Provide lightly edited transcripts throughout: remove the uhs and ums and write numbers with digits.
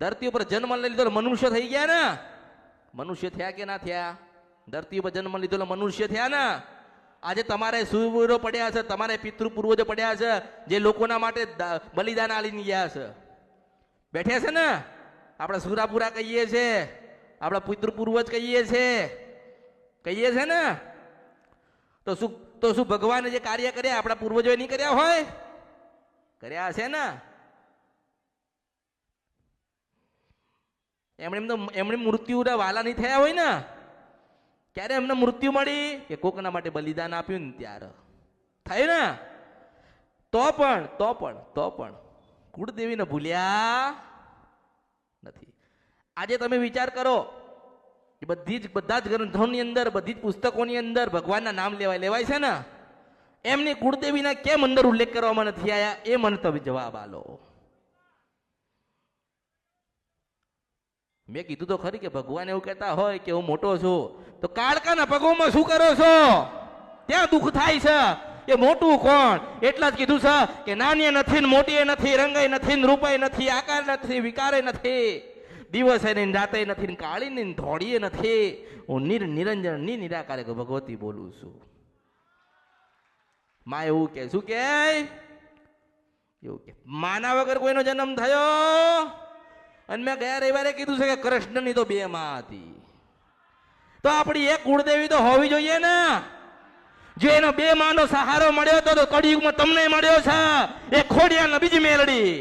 ધરતી ઉપર જન્મ લઈ લીધો મનુષ્ય થઈ ગયા ને, મનુષ્ય થયા કે ના થયા? ધરતી ઉપર જન્મ લીધો મનુષ્ય થયા ને. આજે તમારે સુરવીરો પડ્યા છે, તમારે પિતૃ પૂર્વજો પડ્યા છે, જે લોકોના માટે બલિદાન આલીને ગયા છે, બેઠ્યા છે ને. આપણે સુરાપુરા કહીએ છીએ, આપણા પિતૃ પૂર્વજ કહીએ છે ને. તો શું ભગવાને જે કાર્ય કર્યા આપણા પૂર્વજોએ નહીં કર્યા હોય? કર્યા હશે ને. એમણે મૃત્યુ વાલા નહીં થયા હોય ને. ક્યારે એમને મૃત્યુ મળી? કે કોકના માટે બલિદાન આપ્યું ને ત્યારે થયું ને. તો પણ કુળદેવીને ભૂલ્યા નથી. આજે તમે વિચાર કરો, બધા જ ગ્રંથોની અંદર, બધી જ પુસ્તકોની અંદર ભગવાનના નામ લેવાય છે ને. એમની કુળદેવીના કેમ અંદર ઉલ્લેખ કરવામાં નથી આવ્યા? એ મને તમે જવાબ આલો. મેં કીધું તો ખરી કે ભગવાન એવું કહેતા હોય કે હું મોટો છું, તો કાળકાના પગોમાં શું કરો છો? ત્યાં દુઃખ થાય છે. એ મોટું કોણ? એટલા જ કીધું છે કે નાની નથી ને મોટી નથી, રંગાઈ નથી ને રૂપાઈ નથી, આકાર નથી, વિકારે નથી, દિવસે નહીં રાતે નથી ને કાળી ને ધોળીએ નથી. હું નિરંજન નિરાકારે ભગવતી બોલું છું. માં એવું કે શું કે? એવું કે માના વગર કોઈનો જન્મ થયો? અને મેં ગયા રવિવારે કીધું છે કે કૃષ્ણની તો 2 માં હતી. તો આપણી એક કુળદેવી તો હોવી જોઈએ ને. જો એનો 2 માનો સહારો મળ્યો તો કળિયુગમાં તમને મળ્યો છે. એ ખોડિયાને બીજી મેલડી.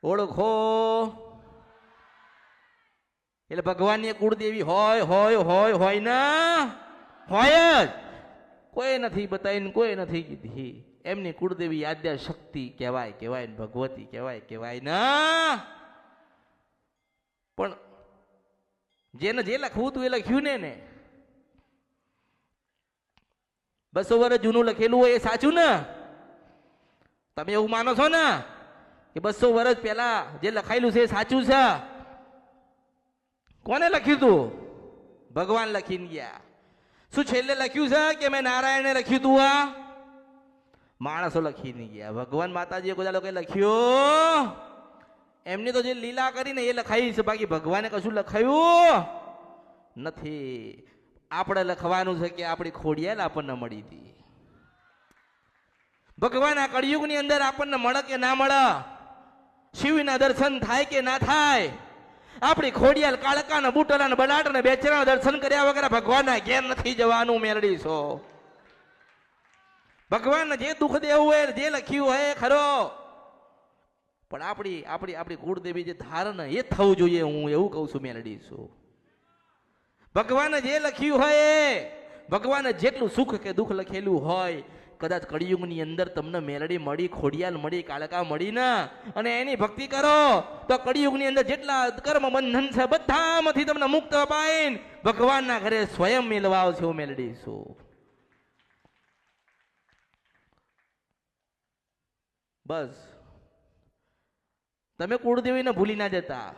ઓળખો. એટલે ભગવાનની કુળદેવી હોય ને, હોય જ. કોઈ નથી બતાવીને, કોઈ નથી કીધી. એમની કુળદેવી આદ્ય શક્તિ કહેવાય ને, ભગવતી કહેવાય ને. પણ જેને જે લખવું હતું એ લખ્યું ને. 200 વર્ષ જૂનું લખેલું હોય એ સાચું ને? તમે એવું માનો છો ને કે 200 વર્ષ પહેલા જે લખાયેલું છે એ સાચું છે? કોને લખ્યું હતું? ભગવાન લખીને ગયા. શું છેલ્લે લખ્યું છે કે મેં નારાયણે લખ્યું તું? આ માણસો લખીને ગયા. ભગવાન માતાજીએ કોઈ લોકો લખ્યું? એમની તો જે લીલા કરીને એ લખાઈ છે, બાકી ભગવાને કશું લખાયું નથી. આપણે લખવાનું છે કે આપણી ખોડિયાલ આપણને મળી હતી. ભગવાન આ કળિયુગની અંદર આપણને મળે કે ના મળે, શિવના દર્શન થાય કે ના થાય, આપણી ખોડિયાલ કાળકાના બુટલાના બલાટના બેચરાના દર્શન કર્યા વગર ભગવાનના ઘેર નથી જવાનું. મેળડીશો ભગવાનને જે દુઃખ દેવું હોય, જે લખ્યું હોય ખરો, પણ આપણી કુળદેવી જે ધારણ એ થવું જોઈએ. હું એવું કહું છું મેળડીશું. ભગવાને જે લખ્યું હોય, ભગવાને જેટલું સુખ કે દુઃખ લખેલું હોય, કદાચ કળિયુગની અંદર તમને મેલડી મળી, ખોડિયાલ મળી, કાળકા મળી ને, અને એની ભક્તિ કરો તો કળિયુગની અંદર જેટલા કર્મ બંધન છે બધામાંથી તમને મુક્ત અપાઈને ભગવાનના ઘરે સ્વયં મેળવાવ છો. મેળડીશું. બસ તમે કુળદેવીને ભૂલી ના જતા.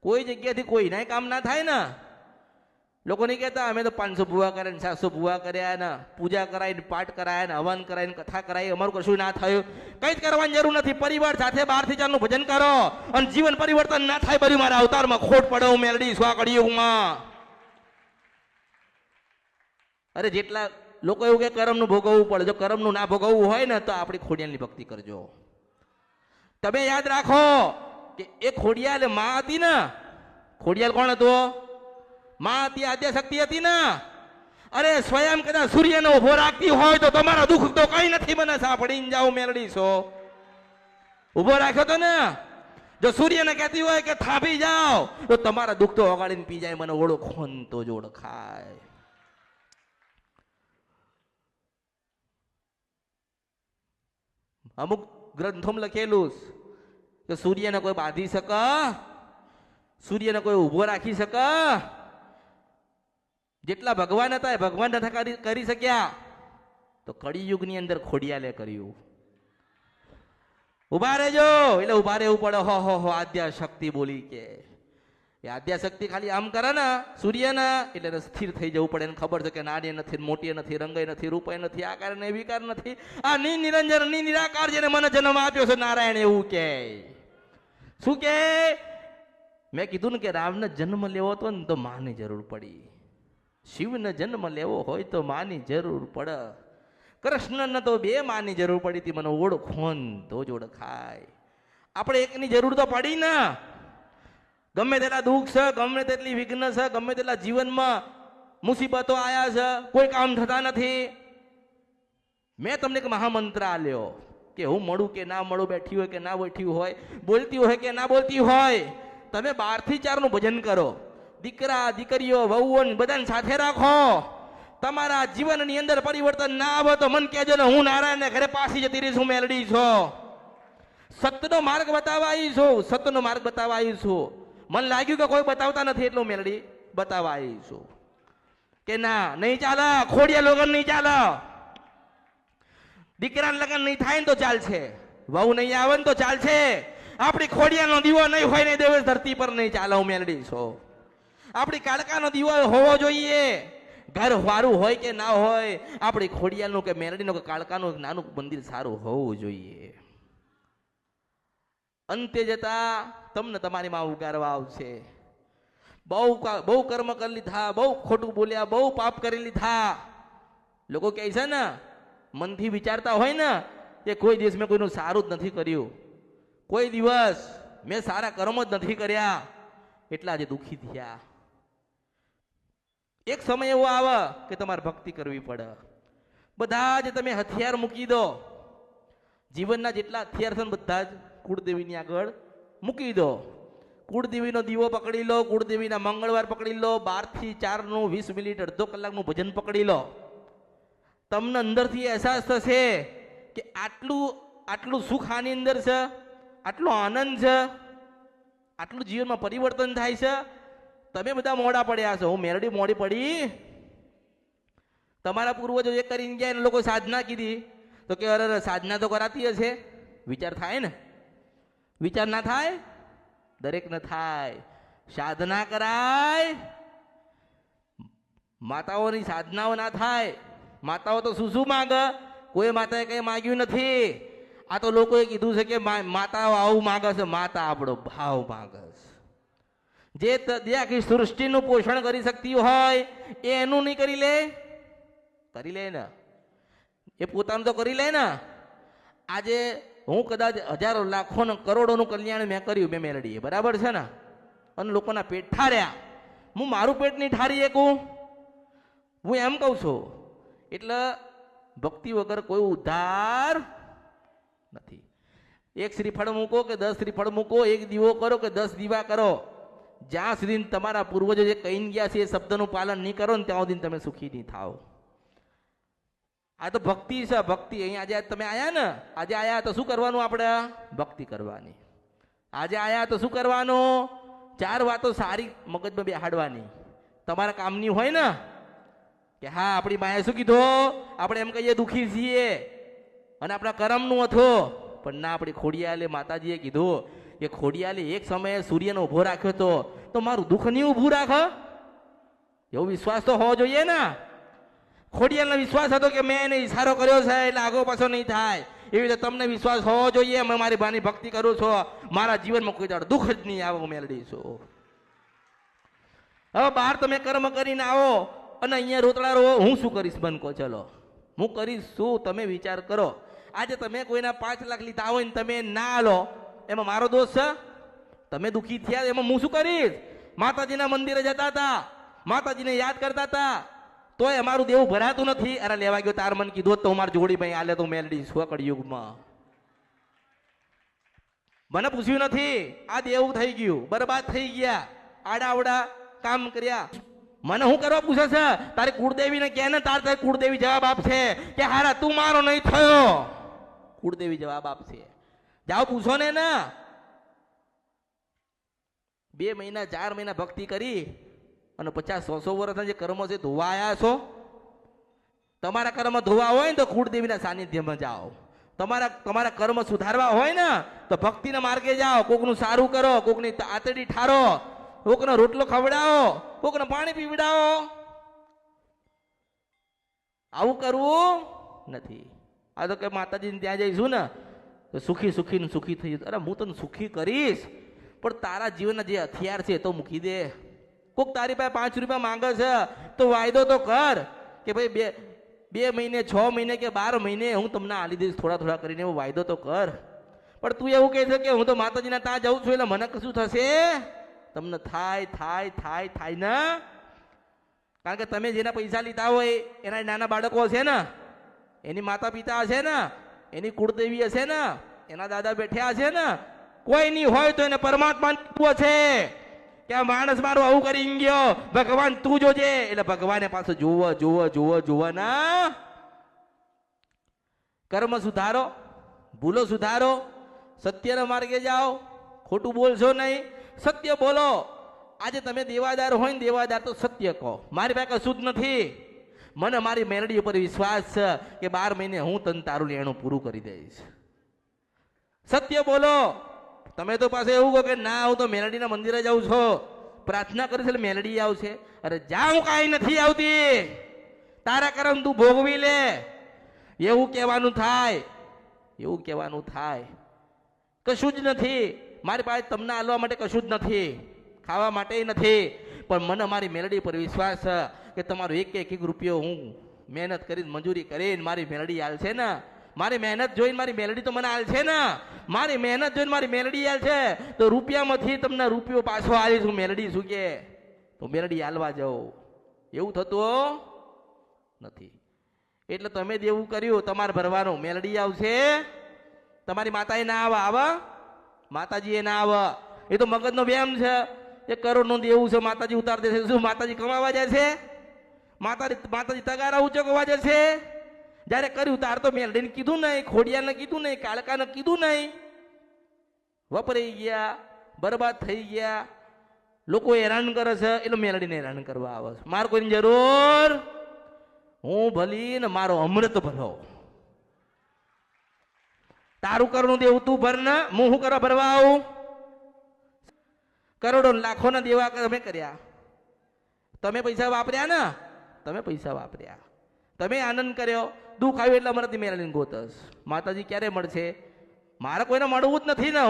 કોઈ જગ્યાથી કોઈ ના કામ ના થાય ને. લોકો નહીં કહેતા અમે તો 500 ભૂવા કર્યા ને 700 ભૂવા કર્યા ને, પૂજા કરાવીને, પાઠ કરાયા ને, હવન કરાવીને, કથા કરાવી, અમારું કશું ના થયું. કઈ જ કરવાની જરૂર નથી. પરિવાર સાથે 12 થી 4 નું ભજન કરો અને જીવન પરિવર્તન ના થાય. બધું મારા અવતારમાં ખોટ પડે. હું મેલડી છું આ કળિયુગમાં. અરે જેટલા લોકો એવું કે કર્મનું ભોગવવું પડે. જો કર્મનું ના ભોગવવું હોય ને તો આપણી ખોડિયાલની ભક્તિ કરજો. તમે યાદ રાખો કે એ ખોડિયાલ માં હતી ને. ખોડિયાલ કોણ હતો? માં હતી, આદ્ય શક્તિ હતી ને. અરે સ્વયં કદાચ સૂર્યને ઉભો રાખતી હોય તો તમારા દુઃખ તો કઈ નથી મને સાંભળીને જાઓ. મેળડીશો ઉભો રાખ્યો તો ને. જો સૂર્યને કહેતી હોય કે થાપી જાઓ તો તમારા દુઃખ તો ઓગાળીને પી જાય. મને ઓળખો તો જ ઓળખાય. અમુક ગ્રંથોમાં લખેલું કે સૂર્યને કોઈ બાંધી શકે, સૂર્યને કોઈ ઉભો રાખી શકે. જેટલા ભગવાન હતા એ ભગવાન નથી કરી શક્યા, તો કળિયુગની અંદર ખોડિયાલે કર્યું. ઉભા રહેજો એટલે ઉભા રહેવું પડે. હો આદ્ય શક્તિ બોલી કે એ આદ્યાશક્તિ ખાલી આમ કરે ને સૂર્યના એટલે એને સ્થિર થઈ જવું પડે. એને ખબર છે કે નાની નથી, મોટી નથી, રંગાઈ નથી, રૂપાઈ નથી, આકાર નહીં, વિકાર નથી. આ નિરંજન નિરાકાર જેને મને જન્મ આપ્યો છે નારાયણ એવું કે. શું કે મેં કીધું ને કે રામને જન્મ લેવો હતો ને તો માની જરૂર પડી, શિવને જન્મ લેવો હોય તો માની જરૂર પડે, કૃષ્ણને તો બે માની જરૂર પડી હતી. મને ઓળખો ને તો જ ઓળખાય. આપણે એકની જરૂર તો પડી ને. ગમે તેટલા દુઃખ છે, ગમે તેટલી વિઘ્ન છે, ગમે તેટલા જીવનમાં મુસીબતો આયા છે, કોઈ કામ થતા નથી. મેં તમને એક મહામંત્ર આલ્યો કે હું મળું કે ના મળું, બેઠી હોય કે ના બેઠી હોય, બોલતી હોય કે ના બોલતી હોય, તમે 12 થી 4 નું ભજન કરો. દીકરા દીકરીઓ વહુઓ બધાને સાથે રાખો. તમારા જીવનની અંદર પરિવર્તન ના આવે તો મન કહેજો ને હું નારાયણને ઘરે પાછી જતી રહીશ, હું મેલડી છો. સત્યનો માર્ગ બતાવવા આવી છું, સત્યનો માર્ગ બતાવવા આવી છું. મને લાગ્યું કે કોઈ બતાવતા નથી એટલું મેલડી બતાવવા આવી છું કે ના નહીં ચાલે, ખોડિયા લગન નહીં ચાલે, દીકરાના લગન નહીં થાય ને તો ચાલશે, વહુ નહીં આવે ને તો ચાલશે, આપણી ખોડિયાનો દીવો નહીં હોય ને દેવ ધરતી પર નહીં ચાલે, હું મેલડી છો. આપણી કાળકાનો દીવો હોવો જોઈએ. ઘર સારું હોય કે ના હોય, આપણી ખોડિયાનું કે મેલડીનું કે કાળકાનું નાનું મંદિર સારું હોવું જોઈએ. અંતે જતા તમને તમારી માં ઉગારવા આવશે. બહુ કર્મ કરી લીધા, બહુ ખોટું બોલ્યા, બહુ પાપ કરી લીધા. લોકો કહે છે ને મનથી વિચારતા હોય ને કે કોઈ દિવસ મેં કોઈનું સારું જ નથી કર્યું, કોઈ દિવસ મેં સારા કર્મ જ નથી કર્યા, એટલા જે દુઃખી થયા. એક સમય એવો આવે કે તમારે ભક્તિ કરવી પડે. બધા જ તમે હથિયાર મૂકી દો, જીવનના જેટલા હથિયાર છે ને બધા જ કુળદેવીની આગળ મૂકી દો. કુળદેવીનો દીવો પકડી લો, કુળદેવીના મંગળવાર પકડી લો, 12 થી 4 નું 20 મિનિટ અડધો કલાકનું ભજન પકડી લો. તમને અંદરથી અહેસાસ થશે કે આટલું સુખ આની અંદર છે, આટલો આનંદ છે, આટલું જીવનમાં પરિવર્તન થાય છે. તમે બધા મોડા પડ્યા છો, હું મેરડી મોડી પડી. તમારા પૂર્વજો જે કરીને ગયા એને લોકો સાધના કીધી તો કે અરે સાધના તો કરાતી હશે. વિચાર થાય ને? વિચાર ના થાય? દરેક ને થાય. સાધના કરાય, માતાઓની સાધનાઓ ના થાય. માતાઓ તો શું માંગે? કોઈ માતાએ કઈ માંગ્યું નથી. આ તો લોકોએ કીધું છે કે માતાઓ આવું માંગે છે. માતા આપણો ભાવ માંગે છે. જે આખી સૃષ્ટિનું પોષણ કરી શકતી હોય એ એનું નહીં કરી લે? કરી લે ને, એ પોતાનું તો કરી લે ને. આજે હું કદાચ હજારો લાખો ને કરોડોનું કલ્યાણ મેં કર્યું, મેં મેલડીએ, બરાબર છે ને, અને લોકોના પેટ ઠાર્યા. હું મારું પેટ નહીં ઠારી શકું? હું એમ કહું છું. એટલે ભક્તિ વગર કોઈ ઉદ્ધાર નથી. એક શ્રીફળ મૂકો કે 10 શ્રીફળ મૂકો, એક દીવો કરો કે 10 દીવા કરો, જ્યાં સુધી તમારા પૂર્વજો જે કહીને ગયા છે એ શબ્દનું પાલન નહીં કરો ને ત્યાં સુધી તમે સુખી નહીં થાવ. આ તો ભક્તિ છે, ભક્તિ. અહીંયા આજે તમે આયા ને, આજે આયા તો શું કરવાનું? આપણે ભક્તિ કરવાની. આજે આયા તો શું કરવાનું? 4 વાતો સારી મગજમાં બેહાડવાની, તમારા કામની હોય ને. કે હા આપણી માએ શું કીધું? આપણે એમ કહીએ દુઃખી છીએ અને આપણા કરમનું હતું, પણ ના, આપણી ખોડિયાલે માતાજીએ કીધું કે ખોડિયાલે એક સમયે સૂર્યનો ઉભો રાખ્યો તો મારું દુઃખ નહીં ઊભું રાખે. એવો વિશ્વાસ તો હોવો જોઈએ ને. ખોડિયાલનો વિશ્વાસ હતો કે મેં એને ઈશારો કર્યો છે એટલે આગો પાછો નહીં થાય. એવી રીતે તમને વિશ્વાસ હોવો જોઈએ, મેં મારી બાની ભક્તિ કરું છું, મારા જીવનમાં કોઈ દાડો દુઃખ જ નહીં આવે, હું મેળવી છું. હવે બહાર તમે કર્મ કરીને આવો અને અહીંયા રોતડા રહો, હું શું કરીશ? બન કહો, ચલો હું કરીશ શું? તમે વિચાર કરો. આજે તમે કોઈના 5 લાખ લીધા હોય ને તમે ના લો, એમાં મારો દોષ છે? તમે દુઃખી થયા એમાં હું શું કરીશ? માતાજીના મંદિરે જતા હતા, માતાજીને યાદ કરતા હતા, તોય અમારું દેવું ભરાતું નથી. અરે લેવા ગયો તાર મને કીધું તો મારી જોડી ભાઈ આલે તો મેલડી સ્વકડ યુગમાં. મને પૂછ્યું નથી. આ દેવું થઈ ગયું, બરબાદ થઈ ગયા, આડાવડા કામ કર્યા. મને હું કરવા પૂછે છે? તારી કુળદેવીને કે ને, તારી કુળદેવી જવાબ આપશે કે હારા તું મારો નહીં થયો. કુળદેવી જવાબ આપશે. જાઓ પૂછો ને. 2 મહિના 4 મહિના ભક્તિ કરી અને 50-100 વર્ષના જે કર્મ છે ધોવાયા છો. તમારા કર્મ ધોવા હોય ને તો કુળદેવીના સાનિધ્યમાં જાઓ. તમારા કર્મ સુધારવા હોય ને તો ભક્તિના માર્ગે જાઓ. કોકનું સારું કરો, કોકની આતડી ઠારો, કોકનો રોટલો ખવડાવો, કોકને પાણી પીવડાવો. આવું કરવું નથી. આ તો કે માતાજીને ત્યાં જઈશું ને તો સુખી સુખી સુખી થઈ જશે. અરે હું તને સુખી કરીશ, પણ તારા જીવનના જે હથિયાર છે તો મૂકી દે. કોક તારી પાસે 5 રૂપિયા માંગે છે તો વાયદો તો કર કે ભાઈ બે મહિને 6 મહિને કે 12 મહિને હું તમને આલી દઈશ થોડા થોડા કરીને, એવો વાયદો તો કર. પણ તું એવું કહે છે કે હું તો માતાજીના ત્યાં જાઉં છું એટલે મને કશું થશે. તમને થાય થાય થાય થાય ને. કારણ કે તમે જેના પૈસા લીધા હોય એના નાના બાળકો હશે ને, એની માતા પિતા હશે ને, એની કુળદેવી હશે ને, એના દાદા બેઠ્યા હશે ને. કોઈ નહીં હોય તો એને પરમાત્મા છે કે આ માણસ મારો આવું કરી ગયો, ભગવાન તું જોજે. એટલે ભગવાને પાછું જોવો જોવો જોવો જોવો ના. કર્મ સુધારો, ભૂલો સુધારો, સત્યના માર્ગે જાઓ, ખોટું બોલશો નહીં, સત્ય બોલો. આજે તમે દેવાદાર હોય ને દેવાદાર તો સત્ય કહો. મારી પાસે કશું જ નથી, મને મારી મેલડી ઉપર વિશ્વાસ છે કે 12 મહિને હું તને તારું લેણું પૂરું કરી દઈશ. સત્ય બોલો. તમે તો પાસે એવું કહો કે ના હું તો મેલડીના મંદિરે જાઉં છો, પ્રાર્થના કરીશ એટલે મેલડી આવશે. અરે જા, હું કાંઈ નથી આવતી, તારા કર્મ તું ભોગવી લે. એવું કહેવાનું થાય, એવું કહેવાનું થાય. કશું જ નથી મારી પાસે તમને આલવા માટે, કશું જ નથી ખાવા માટે નથી. પણ મને મારી મેલડી પર વિશ્વાસ છે કે તમારો એક એક રૂપિયો હું મહેનત કરીને મજૂરી કરીને મારી મેલડી આલશે ને. મારી મહેનત જોઈને મારી મેલડી તો મને આલશે ને. મારી મહેનત જોઈને મારી મેલડી આલશે તો રૂપિયામાંથી તમને રૂપિયો પાછો આલીશ હું. મેલડી શું કે તો મેલડી આલવા જાઉં. એવું થતું નથી. એટલે તમે દેવું કર્યું તમારે ભરવાનું. મેલડી આવશે, તમારી માતાએ ના આવે, માતાજી એ ના આવે. એ તો મગજનો વ્યાયામ છે. 1 કરોડનું દેવું છે, માતાજી ઉતાર દેશે. શું માતાજી કમાવા જાય છે? માતાજી તગારા ઉચકવા જશે? જ્યારે કર્યું તાર તો મેલડીને કીધું નહીં, ખોડિયાને કીધું નહીં, કાળકાને કીધું નહીં. વપરાઈ ગયા, બરબાદ થઈ ગયા. લોકો હેરાન કરે છે એટલે મેલડીને હેરાન કરવા આવે છે. મારે કોઈની જરૂર, હું ભલી ને મારો અમૃત ભરો. તારું કરનું દેવું તું ભર ને, હું શું કરવા ભરવા આવું? કરોડો લાખોના દેવા તમે કર્યા, તમે પૈસા વાપર્યા ને, તમે પૈસા વાપર્યા, તમે આનંદ કર્યો, દુઃખ આવ્યું એટલે અમૃત મેળવીને ગોતસ. માતાજી ક્યારે મળશે? મારે કોઈને મળવું જ નથી ને.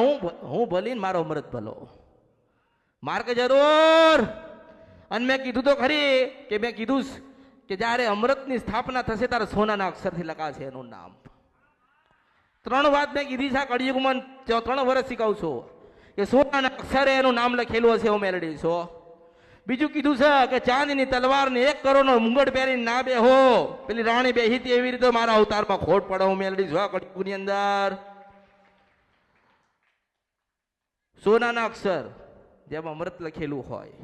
હું ભલી ને મારો અમૃત ભલો. મારે કે જરૂર. અને મેં કીધું તો ખરી કે મેં કીધું કે જ્યારે અમૃતની સ્થાપના થશે ત્યારે સોનાના અક્ષરથી લખાશે એનું નામ. 3 વાત મેં કીધી છે કળિયુગમાં, 3 વર્ષ શીખવું છું કે સોનાના અક્ષરે એનું નામ લખેલું હશે, હું મેળવી છું. બીજું કીધું છે કે ચાંદીની તલવાર ને 1 કરોડનો મુંગટ પહેરીને ના બેહો. પેલી રાણી બેહી હતી એવી રીતે મારા અવતારમાં ખોટ પડે, હું મેળવી છું કળિયુગની અંદર. સોનાના અક્ષર જેમાં અમૃત લખેલું હોય,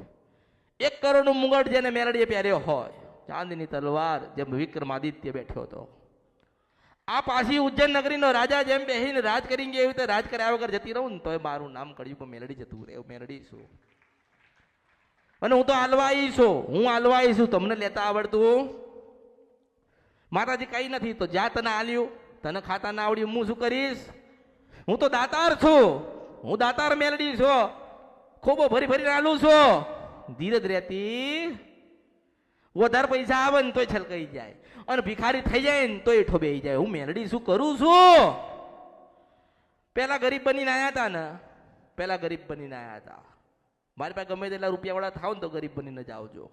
1 કરોડનું મુંગટ જેને મેલડીએ પહેર્યો હોય, ચાંદીની તલવાર જેમ વિક્રમાદિત્ય બેઠો હતો. આ પાછી ઉજ્જૈન નગરીનો રાજા જેમ બેહીને રાજ કરી ગયા એવી રીતે રાજ કર્યા વગર જતી રહું ને તોય મારું નામ કળિયુગમાં મેલડી જતું રહે. મેલડી છું અને હું તો આલવાઈ છું. હું આલવાઈ છું. તમને લેતા આવડતું? માતાજી કઈ નથી તો જા, તને આલ્યું, તને ખાતા ના આવડ્યું, હું શું કરીશ? હું તો દાતાર છું. હું દાતાર મેલડી છું. ખોબો ભરી ભરી આલું છું. ધીરજ રહેતી. વધારે પૈસા આવે ને તોય છલકાઈ જાય, અને ભિખારી થઈ જાય ને તોય ઠોબેઈ જાય. હું મેલડી શું કરું છું? પેલા ગરીબ બનીને આવ્યા હતા ને, પેલા ગરીબ બનીને આવ્યા હતા. મારી પાસે ગમે તેટલા રૂપિયાવાળા થાવ ને તો ગરીબ બનીને જ આવજો.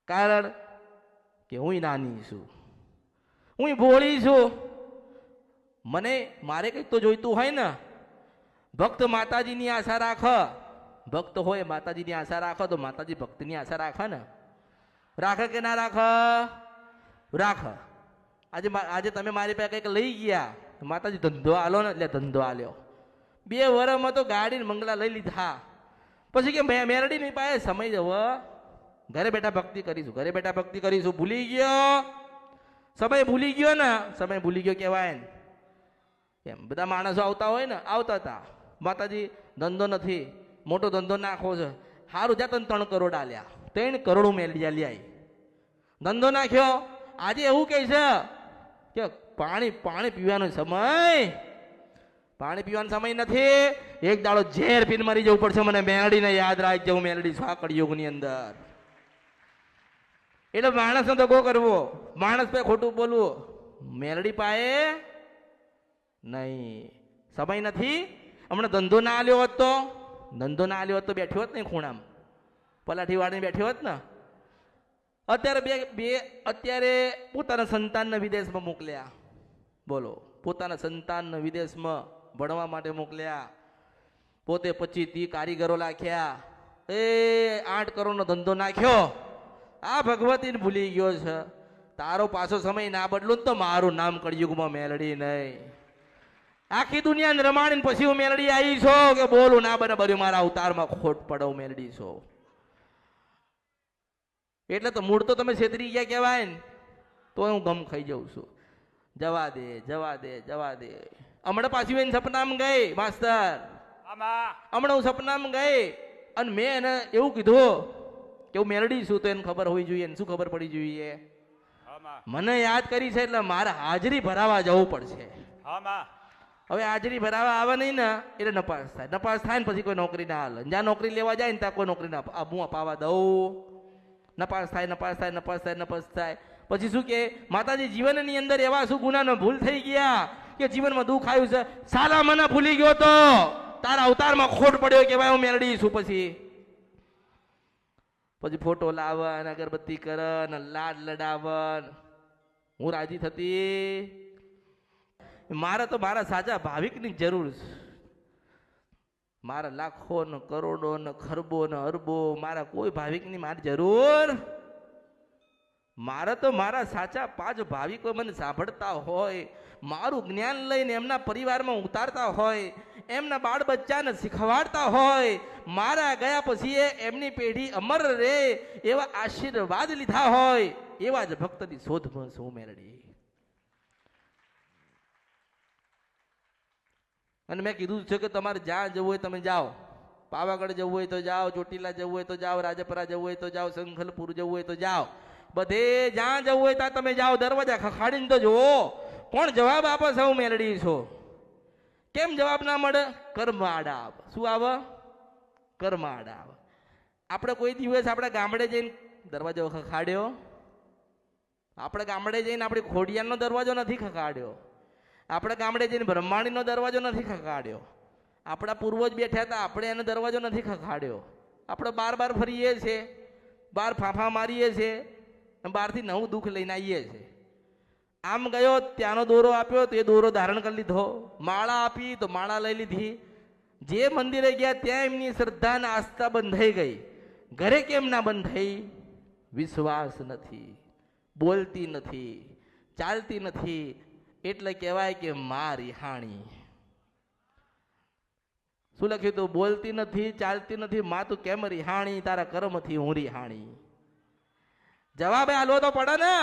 કારણ કે હું નાની છું, હું ભોળી છું. મારે કંઈક તો જોઈતું હોય ને. ભક્ત માતાજીની આશા રાખ. ભક્ત હોય માતાજીની આશા રાખો તો માતાજી ભક્તની આશા રાખે ને. રાખે કે ના રાખ? રાખ. આજે તમે મારી પાસે કંઈક લઈ ગયા, માતાજી ધંધો આલો ને એટલે ધંધો આલ્યો. 2 વર્ષમાં તો ગાડી મંગલા લઈ લીધા. પછી કે મેરડીની પાસે સમય જવો, ઘરે બેઠા ભક્તિ કરીશું, ઘરે બેઠા ભક્તિ કરીશું. ભૂલી ગયો, સમય ભૂલી ગયો ને. સમય ભૂલી ગયો કહેવાય ને. એમ બધા માણસો આવતા હોય ને, આવતા હતા. માતાજી ધંધો નથી, મોટો ધંધો નાખવો છે. સારું જા, તને 3 કરોડ આલ્યા. 3 કરોડ મેળવી આલી. ધંધો નાખ્યો. આજે એવું કહે છે કે પાણી પીવાનો સમય, પાણી પીવાનો સમય નથી. એક દાડો ઝેર પીને મરી જવું પડશે, મને મેલડીને યાદ રાખજો, હું મેલડી છું આ કળિયુગની અંદર. એટલે માણસનો દગો કરવો, માણસ પાસે ખોટું બોલવું, મેલડી પાએ નહીં. સમય નથી. હમણાં ધંધો ના આલ્યો હોત તો, ધંધો ના આલ્યો હોત તો બેઠ્યો હોત નહીં ખૂણામાં, પલાઠી વાળીને બેઠ્યો હોત ને. અત્યારે પોતાના સંતાનને વિદેશમાં મોકલ્યા, બોલો, પોતાના સંતાનને વિદેશમાં ભણવા માટે મોકલ્યા, પોતે 25-30 કારીગરો નાખ્યા, 8 કરોડનો ધંધો નાખ્યો. આ ભગવતીને ભૂલી ગયો છે. તારો પાછો સમય ના બદલું તો મારું નામ કળિયુગમાં મેલડી નહીં. આખી દુનિયાને રમાડીને પછી હું મેલડી આવી છો કે બોલું ના બને બધું મારા અવતારમાં ખોટ પડે, હું મેલડી છો. એટલે તો મૂળ તો તમે છેતરી ગયા કહેવાય ને, તો હું ગમ ખાઈ જાઉં છું. જવા દે, જવા દે, જવા દે. હમણાં પાછી એને સપનામાં ગઈ માસ્તર, હમણાં હું સપનામાં ગઈ અને મેં એને એવું કીધું કે હું મેલડી છું, તો એને ખબર હોવી જોઈએ. એને શું ખબર પડી જોઈએ? મને યાદ કરી છે એટલે મારે હાજરી ભરાવા જવું પડશે. હવે હાજરી ભરાવા આવે નહીં ને એટલે નપાસ થાય. નપાસ થાય ને પછી કોઈ નોકરી ના હાલે. જ્યાં નોકરી લેવા જાય ને ત્યાં કોઈ નોકરી ના હું અપાવા દઉં. નપાસ થાય, નપાસ થાય, નપાસ થાય, નપાસ થાય. પછી શું કે માતાજી જીવનની અંદર એવા શું ગુનાનો ભૂલ થઈ ગયા કે જીવનમાં દુઃખ આવ્યું છે, સાલા મને ભૂલી ગયો તો તારા અવતારમાં ખોટ પડ્યો કે ભાઈ હું મેલડી છું. પછી ફોટો લાવન, અગરબત્તી કરન, લાડ લડાવન, હું રાજી થતી. મારે તો મારા સાચા ભાવિકની જરૂર છે. મારા લાખો ને કરોડો ને ખરબો ને અરબો મારા કોઈ ભાવિકની મારી જરૂર. મારે તો મારા સાચા 5 ભાવિકો મને સાંભળતા હોય, મારું જ્ઞાન લઈને એમના પરિવારમાં ઉતારતા હોય, એમના બાળ બચ્ચાને શીખવાડતા હોય, મારા ગયા પછી એમની પેઢી અમર રહે એવા આશીર્વાદ લીધા હોય, એવા જ ભક્તની શોધમાં છું મેલડી. અને મેં કીધું છે કે તમારે જ્યાં જવું હોય તમે જાઓ. પાવાગઢ જવું હોય તો જાઓ, ચોટીલા જવું હોય તો જાઓ, રાજપરા જવું હોય તો જાઓ, સંખલપુર જવું હોય તો જાઓ, બધે જ્યાં જવું હોય ત્યાં તમે જાઓ. દરવાજા ખખાડીને તો જુઓ કોણ જવાબ આપે છે હું મેલડી છું. કેમ જવાબ ના મળે? કર્મ આડા આવે. શું આવે? કર્મ આડા આવે. આપણે કોઈ દિવસ આપણા ગામડે જઈને દરવાજો ખખાડ્યો? આપણે ગામડે જઈને આપણી ખોડિયાલનો દરવાજો નથી ખખાડ્યો. આપણે ગામડે જઈને બ્રહ્માંડીનો દરવાજો નથી ખખાડ્યો. આપણા પૂર્વજ બેઠા હતા, આપણે એનો દરવાજો નથી ખખાડ્યો. આપણે બાર ફરીએ છીએ, બાર ફાંફા મારીએ છીએ, બહારથી નવું દુઃખ લઈને આવીએ છીએ. આમ ગયો ત્યાંનો દોરો આપ્યો તો એ દોરો ધારણ કરી લીધો, માળા આપી તો માળા લઈ લીધી. જે મંદિરે ગયા ત્યાં એમની શ્રદ્ધા અને આસ્થા બંધાઈ ગઈ. ઘરે કેમ ના બંધાઈ? વિશ્વાસ નથી, બોલતી નથી, ચાલતી નથી, એટલે કહેવાય કે મારી હાણી. શું લખ્યું તું? બોલતી નથી, ચાલતી નથી, માં તું કેમ રિહાણી, તારા કર્મથી હું રિહાણી. જવાબ આલો તો પડે ને.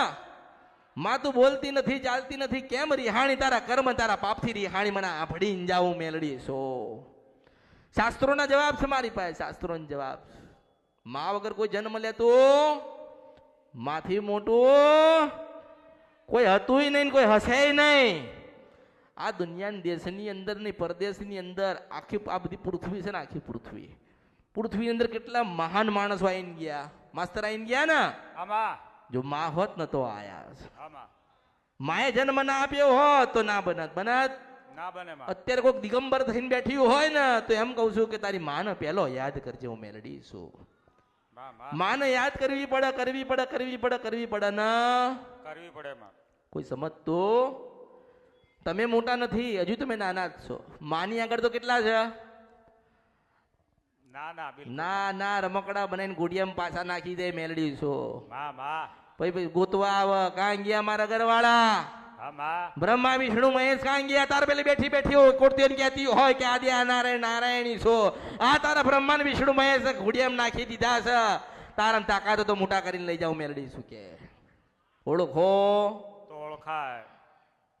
માં તું બોલતી નથી, ચાલતી નથી, કેમ રિહાણી, તારા કર્મ તારા પાપથી રિહાણી, મને આભડીને જાઉં મેલડી છો. શાસ્ત્રોના જવાબ છે મારી પાસે, શાસ્ત્રોનો જવાબ. માં વગર કોઈ જન્મ લેતો માથી મોટું કોઈ હતું નહીં, કોઈ હશે નહીં. આ દુનિયાના દેશની અંદર નહીં, પરદેશની અંદર આખી આ બધી પૃથ્વી છે ને, આખી પૃથ્વી અંદર કેટલા મહાન માણસો આવીને ગયા. માસ્તર આવીને ગયા ને. જો માં હોત ને તો આયા. માએ જન્મ ના આપ્યો હોત તો ના બનત. અત્યારે કોઈક દિગંબર થઈને બેઠી હોય ને તો એમ કઉ છું કે તારી માને પહેલો યાદ કરજે, હું મેલડી છું. માને યાદ કરવી પડે, કરવી પડે, કરવી પડે, કરવી પડે ના કરવી પડે. કોઈ સમજતો? તમે મોટા નથી, હજુ તમે નાના જ છો. માની આગળ તો કેટલા છે? ના રમકડા બનાવીને ગોડિયામાં પાછા નાખી દે મેલડી છો. પછી ગોતવા આવે, કાં ગયા મારા ઘરવાળા? બ્રહ્મા વિષ્ણુ મહેશ કાં ગયા? તાર પેલી બેઠી બેઠી હોય કોર્તી કહેતી હોય કે આદ્યા નારાયણ નારાયણી છો. આ તારા બ્રહ્મા વિષ્ણુ મહેશ ઘોડિયામાં નાખી દીધા છે. તારા તાકાત તો મોટા કરીને લઈ જાવ મેલડી શું કે. ઓળખો તો ઓળખાય,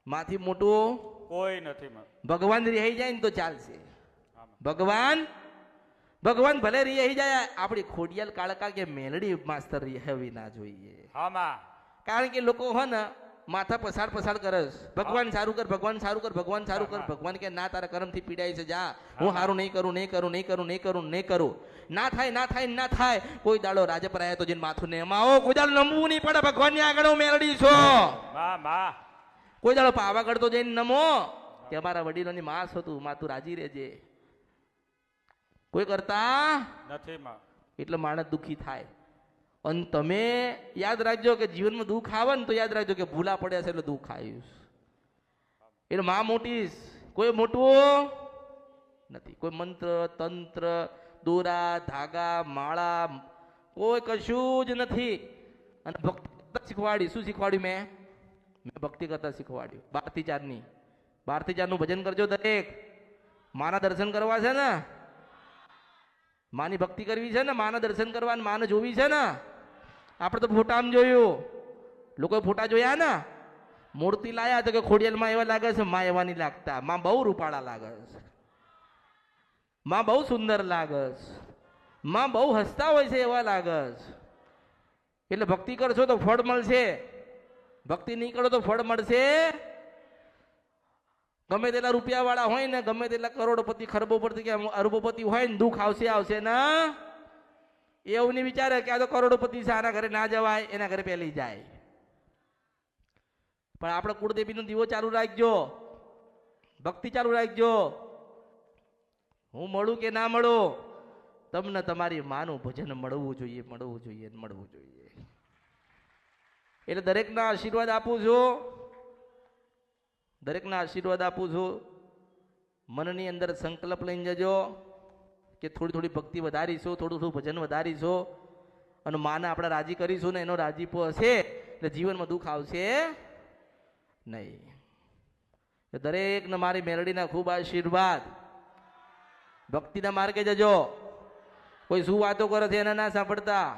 માથી મોટું કોઈ નથી. ભગવાન રહી જાય ને તો ચાલશે. ભગવાન ભલે રહી જાય, આપણી ખોડિયાલ કાળકા કે મેલડી માસ્તર રહેવી ના જોઈએ. કારણ કે લોકો હો ને માથા પસાડ કરસ, ભગવાન સારું કર, ભગવાન સારું કર, ભગવાન સારું કર. ભગવાન કે ના, તારા કર્મથી પીડાય છે, જા, હું સારું નહીં કરું, નહીં કરું, નહીં કરું, નહીં કરું, નહીં કરું. ના થાય, ના થાય, ના થાય. કોઈ દાડો રાજપરાય તો જેને માથું ને એમાં આવો, કોઈ દાડો નમવું નહીં પડે. ભગવાનની આગળ હું મેળડી છો. કોઈ દાડો પાવાગઢ તો જઈને નમો કે અમારા વડીલોની માસ હતું, માં તું રાજી રહેજે. કોઈ કરતા નથી. એટલે માણસ દુખી થાય. અને તમે યાદ રાખજો કે જીવનમાં દુઃખ આવે ને તો યાદ રાખજો કે ભૂલા પડ્યા છે એટલે દુઃખ આવ્યું. એટલે માં મોટી, કોઈ મોટું નથી. કોઈ મંત્ર તંત્ર દોરા ધાગા માળા કોઈ કશું જ નથી. અને ભક્તિ શીખવાડી. શું શીખવાડ્યું? મેં ભક્તિ કરતા શીખવાડ્યું. 12 થી 4 ની 12 થી 4 નું ભજન કરજો દરેક. માના દર્શન કરવા છે ને, માની ભક્તિ કરવી છે ને, માના દર્શન કરવા, માને જોવી છે ને. આપણે તો ફોટામાં જોયું, લોકોએ ફોટા જોયા ને, મૂર્તિ લાયા તો કે ખોડિયાલમાં એવા લાગે છે, માં એવા નહીં લાગતા. માં બહુ રૂપાળા લાગે છે, માં બહુ સુંદર લાગે છે, માં બહુ હસતા હોય છે એવા લાગે છે. એટલે ભક્તિ કરશો તો ફળ મળશે, ભક્તિ નહીં કરો તો ફળ મળશે. ગમે તેટલા રૂપિયા વાળા હોય ને, ગમે તેટલા કરોડપતિ ખરબોપતિ કે અરબોપતિ હોય ને, દુઃખ આવશે ને એવું નહીં વિચારે કે આ તો કરોડોપતિ છે, આના ઘરે ના જવાય, એના ઘરે પેલી જાય. પણ આપણે કુળદેવીનો દીવો ચાલુ રાખજો, ભક્તિ ચાલુ રાખજો. હું મળું કે ના મળું, તમને તમારી માનું ભજન મળવું જોઈએ, મળવું જોઈએ, મળવું જોઈએ. એટલે દરેકના આશીર્વાદ આપું છું, દરેકના આશીર્વાદ આપું છું. મનની અંદર સંકલ્પ લઈને જજો કે થોડી થોડી ભક્તિ વધારીશું, થોડું થોડું ભજન વધારીશું, અને માને આપણે રાજી કરીશું ને એનો રાજીપો હશે એટલે જીવનમાં દુઃખ આવશે નહીં. દરેકને મારી મેલડીના ખૂબ આશીર્વાદ. ભક્તિના માર્ગે જજો. કોઈ શું વાતો કરે છે એના ના સાંભળતા.